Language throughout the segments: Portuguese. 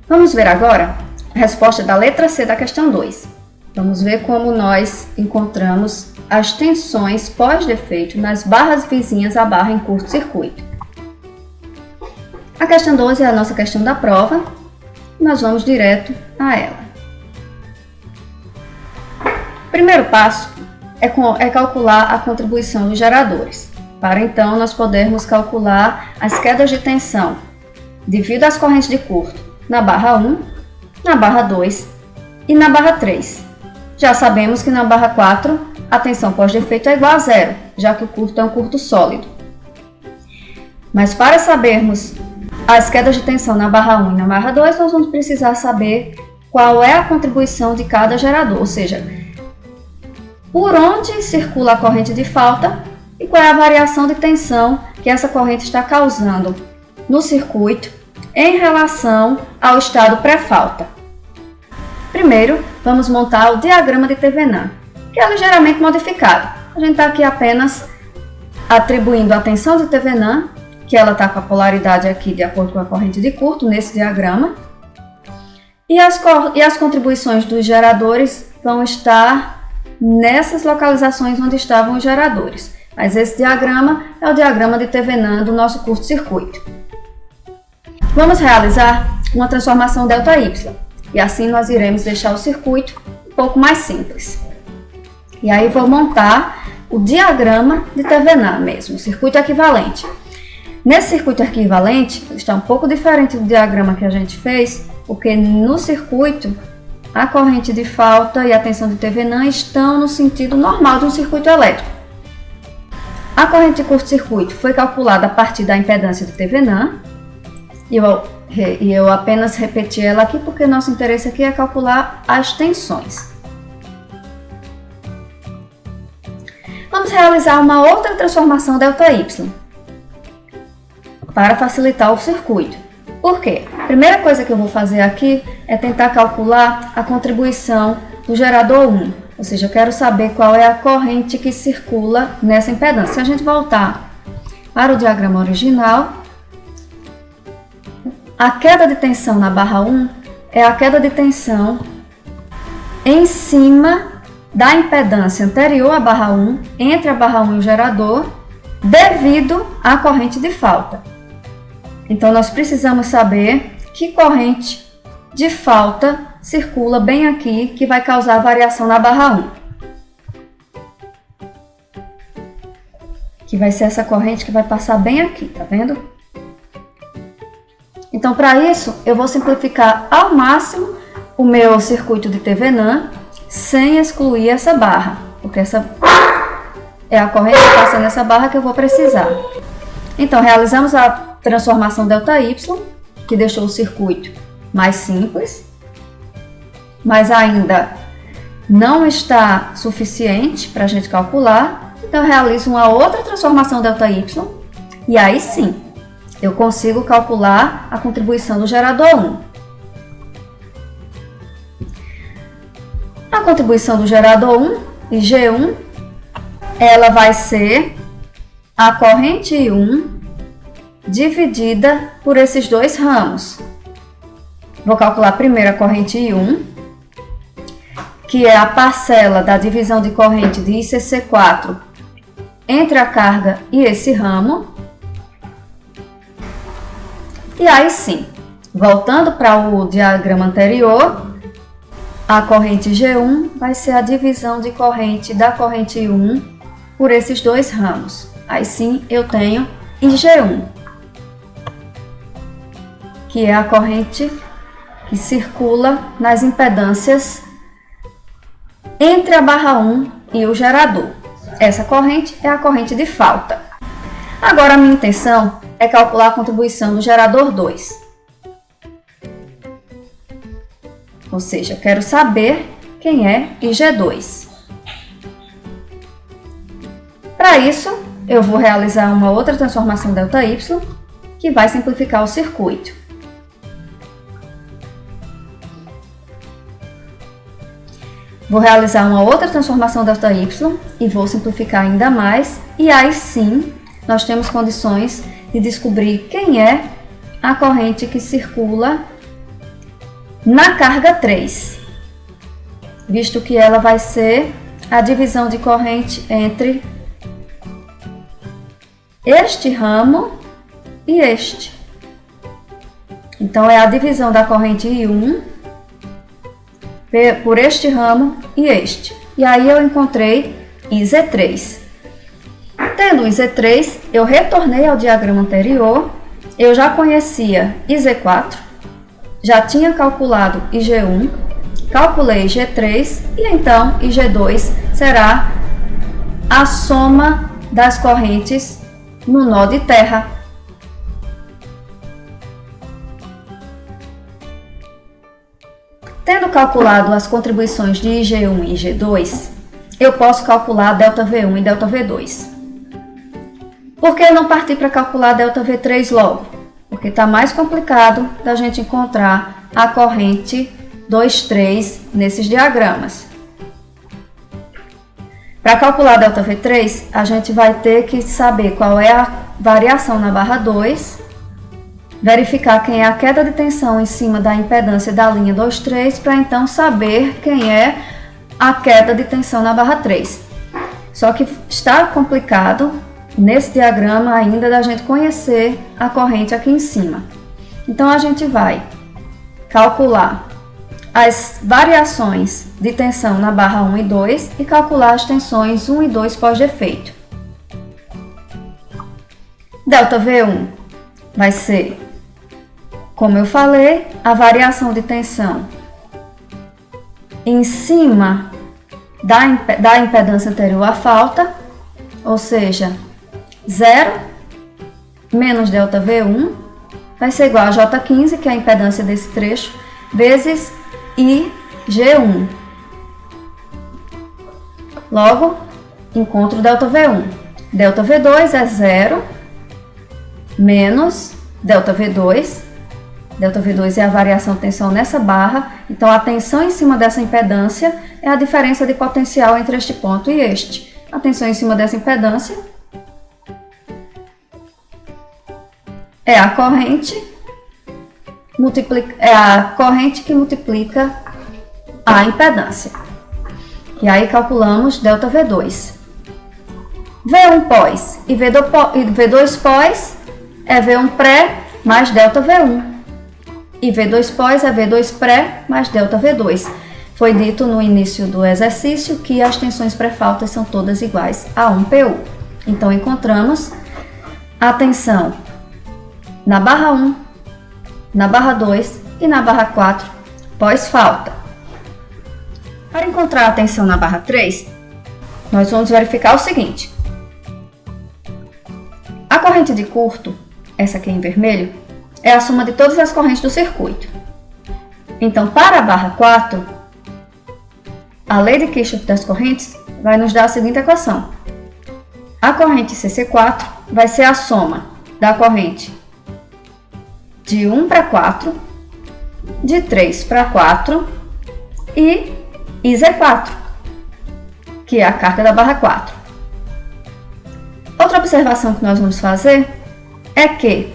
Vamos ver agora a resposta da letra C da questão 2. Vamos ver como nós encontramos as tensões pós-defeito nas barras vizinhas à barra em curto-circuito. A questão 12 é a nossa questão da prova. Nós vamos direto a ela. O primeiro passo é calcular a contribuição dos geradores. Para então nós podermos calcular as quedas de tensão devido às correntes de curto na barra 1, na barra 2 e na barra 3. Já sabemos que na barra 4 a tensão pós-defeito é igual a zero, já que o curto é um curto sólido. Mas para sabermos as quedas de tensão na barra 1 e na barra 2, nós vamos precisar saber qual é a contribuição de cada gerador, ou seja, por onde circula a corrente de falta e qual é a variação de tensão que essa corrente está causando no circuito em relação ao estado pré-falta. Primeiro, vamos montar o diagrama de Thevenin, que é ligeiramente modificado. A gente está aqui apenas atribuindo a tensão de Thevenin, que ela está com a polaridade aqui de acordo com a corrente de curto nesse diagrama, e as contribuições dos geradores vão estar nessas localizações onde estavam os geradores. Mas esse diagrama é o diagrama de Thevenin do nosso curto-circuito. Vamos realizar uma transformação ΔY, e assim nós iremos deixar o circuito um pouco mais simples. E aí vou montar o diagrama de Thevenin mesmo, o circuito equivalente. Nesse circuito equivalente, está um pouco diferente do diagrama que a gente fez, porque no circuito a corrente de falta e a tensão de Thevenin estão no sentido normal de um circuito elétrico. A corrente de curto-circuito foi calculada a partir da impedância de Thevenin, e eu apenas repeti ela aqui porque nosso interesse aqui é calcular as tensões. Vamos realizar uma outra transformação ΔY para facilitar o circuito. Por quê? A primeira coisa que eu vou fazer aqui é tentar calcular a contribuição do gerador 1, ou seja, eu quero saber qual é a corrente que circula nessa impedância. Se a gente voltar para o diagrama original, a queda de tensão na barra 1 é a queda de tensão em cima da impedância anterior à barra 1, entre a barra 1 e o gerador, devido à corrente de falta. Então, nós precisamos saber que corrente de falta circula bem aqui, que vai causar variação na barra 1. Que vai ser essa corrente que vai passar bem aqui, tá vendo? Então, para isso, eu vou simplificar ao máximo o meu circuito de Thevenin sem excluir essa barra, porque essa é a corrente que passa nessa barra que eu vou precisar. Então, realizamos a transformação ΔY, que deixou o circuito mais simples, mas ainda não está suficiente para a gente calcular. Então, eu realizo uma outra transformação ΔY e aí sim, eu consigo calcular a contribuição do gerador 1. A contribuição do gerador 1, IG1, ela vai ser a corrente I1 dividida por esses dois ramos. Vou calcular primeiro a corrente I1, que é a parcela da divisão de corrente de ICC4 entre a carga e esse ramo. E aí sim, voltando para o diagrama anterior, a corrente G1 vai ser a divisão de corrente da corrente I1 por esses dois ramos. Aí sim eu tenho IG1, que é a corrente que circula nas impedâncias entre a barra 1 e o gerador. Essa corrente é a corrente de falta. Agora a minha intenção é calcular a contribuição do gerador 2. Ou seja, eu quero saber quem é IG2. Para isso, eu vou realizar uma outra transformação ΔY, que vai simplificar o circuito. Vou realizar uma outra transformação ΔY e vou simplificar ainda mais. E aí sim, nós temos condições de descobrir quem é a corrente que circula na carga 3, visto que ela vai ser a divisão de corrente entre este ramo e este. Então, é a divisão da corrente I1 por este ramo e este. E aí eu encontrei IZ3. Tendo IZ3, eu retornei ao diagrama anterior. Eu já conhecia IZ4, já tinha calculado IG1, calculei IG3 e então IG2 será a soma das correntes no nó de terra. Tendo calculado as contribuições de IG1 e IG2, eu posso calcular ΔV1 e ΔV2. Por que não partir para calcular ΔV3 logo? Porque está mais complicado da gente encontrar a corrente 2,3 nesses diagramas. Para calcular ΔV3, a gente vai ter que saber qual é a variação na barra 2, verificar quem é a queda de tensão em cima da impedância da linha 2,3, para então saber quem é a queda de tensão na barra 3. Só que está complicado nesse diagrama ainda da gente conhecer a corrente aqui em cima. Então a gente vai calcular as variações de tensão na barra 1 e 2 e calcular as tensões 1 e 2 pós-defeito. ΔV1 vai ser, como eu falei, a variação de tensão em cima da impedância anterior à falta, ou seja, 0 menos ΔV1 vai ser igual a J15, que é a impedância desse trecho, vezes IG1. Logo, encontro ΔV1. ΔV2 é 0 menos ΔV2. ΔV2 é a variação de tensão nessa barra, então a tensão em cima dessa impedância é a diferença de potencial entre este ponto e este. A tensão em cima dessa impedância é a corrente que multiplica a impedância. E aí calculamos ΔV2. V1 pós e V2 pós é V1 pré mais ΔV1. E V2 pós é V2 pré mais ΔV2. Foi dito no início do exercício que as tensões pré-faltas são todas iguais a 1 PU. Então, encontramos a tensão na barra 1, na barra 2 e na barra 4 pós-falta. Para encontrar a tensão na barra 3, nós vamos verificar o seguinte. A corrente de curto, essa aqui em vermelho, é a soma de todas as correntes do circuito. Então, para a barra 4, a lei de Kirchhoff das correntes vai nos dar a seguinte equação. A corrente CC4 vai ser a soma da corrente de 1 para 4, de 3 para 4 e IZ4, que é a carga da barra 4. Outra observação que nós vamos fazer é que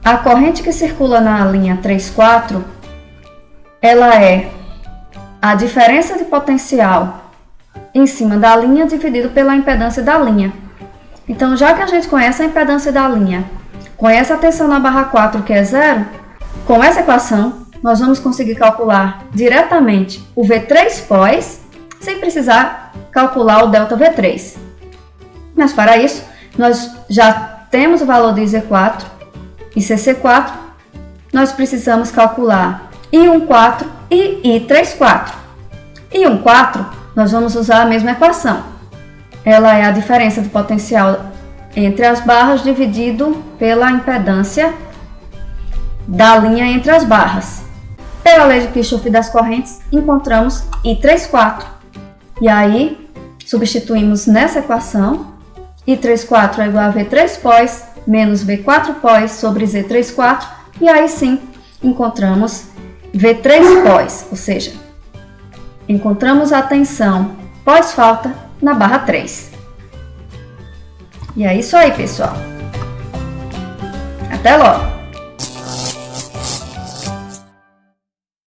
a corrente que circula na linha 3,4, ela é a diferença de potencial em cima da linha dividido pela impedância da linha. Então, já que a gente conhece a impedância da linha, conhece a tensão na barra 4, que é 0, com essa equação, nós vamos conseguir calcular diretamente o V3 pós, sem precisar calcular o ΔV3. Mas para isso, nós já temos o valor de IZ4 e CC4, nós precisamos calcular I14 e I34. I14, nós vamos usar a mesma equação. Ela é a diferença de potencial entre as barras dividido pela impedância da linha entre as barras. Pela lei de Kirchhoff das correntes, encontramos I34. E aí, substituímos nessa equação. I34 é igual a V3 pós menos V4 pós sobre Z34. E aí sim, encontramos V3 pós, ou seja, encontramos a tensão pós-falta na barra 3. E é isso aí, pessoal. Até logo!